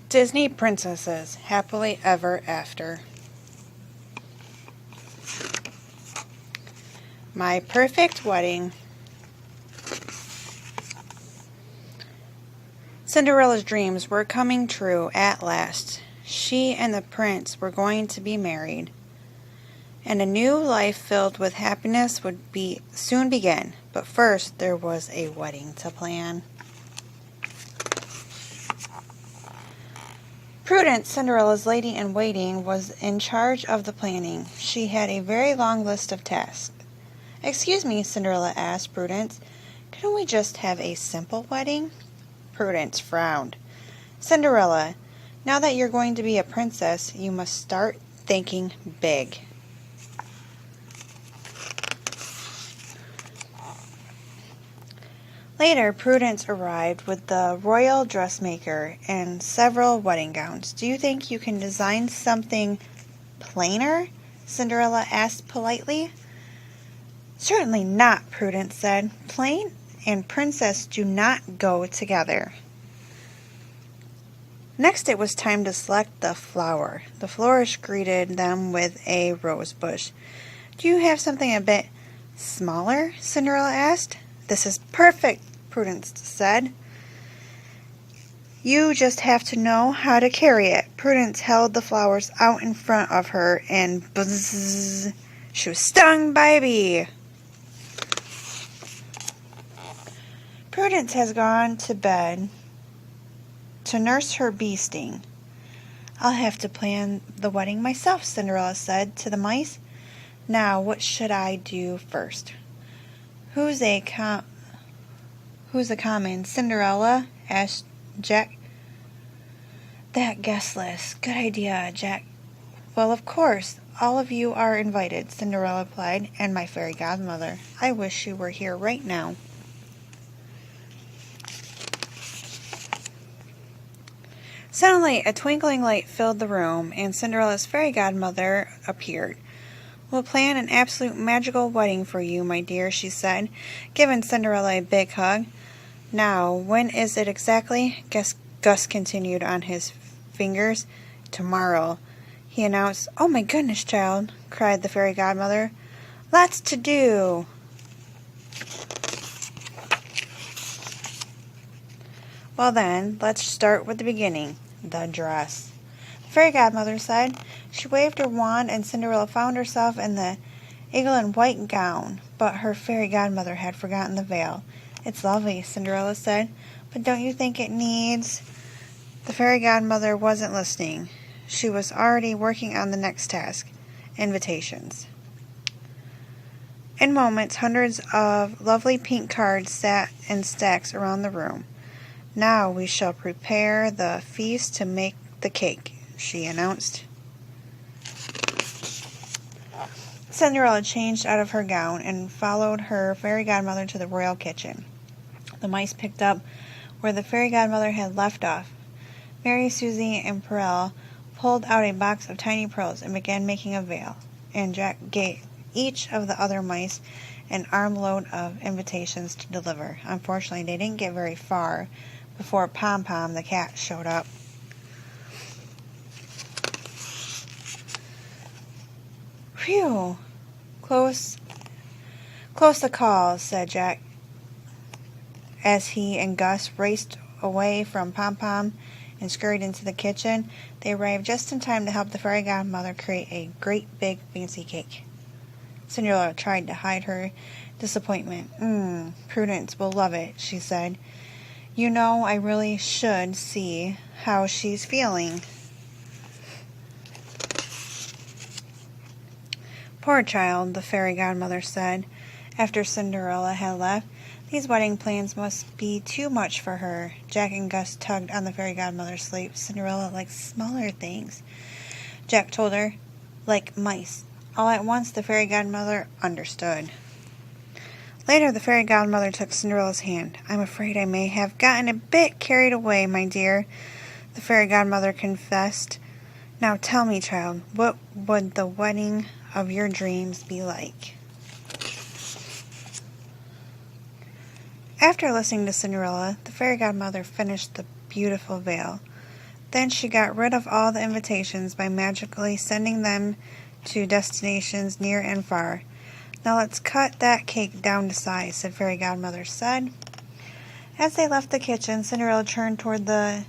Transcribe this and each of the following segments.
Disney Princesses Happily Ever After. My perfect wedding. Cinderella's dreams were coming true at last. She and the prince were going to be married, and a new life filled with happiness would soon begin. But first, there was a wedding to plan. Prudence, Cinderella's lady-in-waiting, was in charge of the planning. She had a very long list of tasks. "Excuse me," Cinderella asked Prudence, "couldn't we just have a simple wedding?" Prudence frowned. "Cinderella, now that you're going to be a princess, you must start thinking big." Later, Prudence arrived with the royal dressmaker and several wedding gowns. "Do you think you can design something plainer?" Cinderella asked politely. "Certainly not," Prudence said. "Plain and princess do not go together." Next, it was time to select the flower. The florist greeted them with a rose bush. "Do you have something a bit smaller?" Cinderella asked. "This is perfect," Prudence said. "You just have to know how to carry it." Prudence held the flowers out in front of her, and buzz, she was stung by a bee. "Prudence has gone to bed to nurse her bee sting. I'll have to plan the wedding myself," Cinderella said to the mice. "Now, what should I do first?" Who's a common Cinderella?" asked Jack. "That guest list. Good idea, Jack." "Well, of course, all of you are invited," Cinderella replied, "and my fairy godmother. I wish she were here right now." Suddenly, a twinkling light filled the room, and Cinderella's fairy godmother appeared. "We'll plan an absolute magical wedding for you, my dear," she said, giving Cinderella a big hug. "Now, when is it exactly?" Gus continued on his fingers. "Tomorrow," he announced. "Oh my goodness, child," cried the fairy godmother. "Lots to do." "Well then, let's start with the beginning. The dress," the fairy godmother said. She waved her wand, and Cinderella found herself in the eagle and white gown, but her fairy godmother had forgotten the veil. "It's lovely," Cinderella said, "but don't you think it needs—" The fairy godmother wasn't listening. She was already working on the next task, invitations. In moments, hundreds of lovely pink cards sat in stacks around the room. "Now we shall prepare the feast to make the cake," she announced. Cinderella changed out of her gown and followed her fairy godmother to the royal kitchen. The mice picked up where the fairy godmother had left off. Mary, Susie, and Perel pulled out a box of tiny pearls and began making a veil, and Jack gave each of the other mice an armload of invitations to deliver. Unfortunately, they didn't get very far before Pom-Pom the cat showed up. "Phew! Close the call," said Jack, as he and Gus raced away from Pom-Pom and scurried into the kitchen. They arrived just in time to help the fairy godmother create a great big fancy cake. Cinderella tried to hide her disappointment. Prudence will love it," she said. "You know, I really should see how she's feeling." "Poor child," the fairy godmother said, after Cinderella had left. "These wedding plans must be too much for her." Jack and Gus tugged on the fairy godmother's sleeve. "Cinderella likes smaller things," Jack told her. "Like mice." All at once, the fairy godmother understood. Later, the fairy godmother took Cinderella's hand. "I'm afraid I may have gotten a bit carried away, my dear," the fairy godmother confessed. "Now tell me, child, what would the wedding of your dreams be like?" After listening to Cinderella, the fairy godmother finished the beautiful veil. Then she got rid of all the invitations by magically sending them to destinations near and far. "Now let's cut that cake down to size," said Fairy Godmother said. As they left the kitchen, Cinderella turned toward the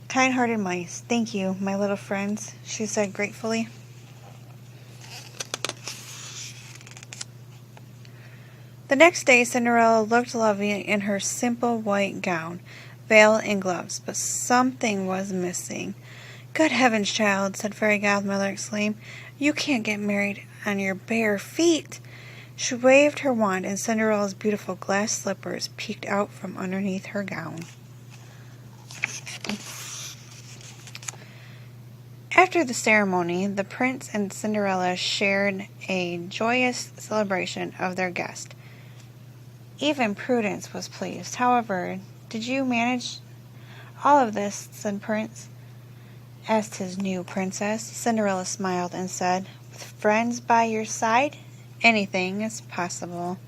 kind-hearted mice. "Thank you, my little friends," she said gratefully. The next day, Cinderella looked lovely in her simple white gown, veil, and gloves, but something was missing. "Good heavens, child," said Fairy Godmother, exclaimed. "You can't get married on your bare feet." She waved her wand, and Cinderella's beautiful glass slippers peeked out from underneath her gown. After the ceremony, the Prince and Cinderella shared a joyous celebration of their guest. Even Prudence was pleased. "However, did you manage all of this?" said Prince. Asked his new princess. Cinderella smiled and said, "With friends by your side, anything is possible."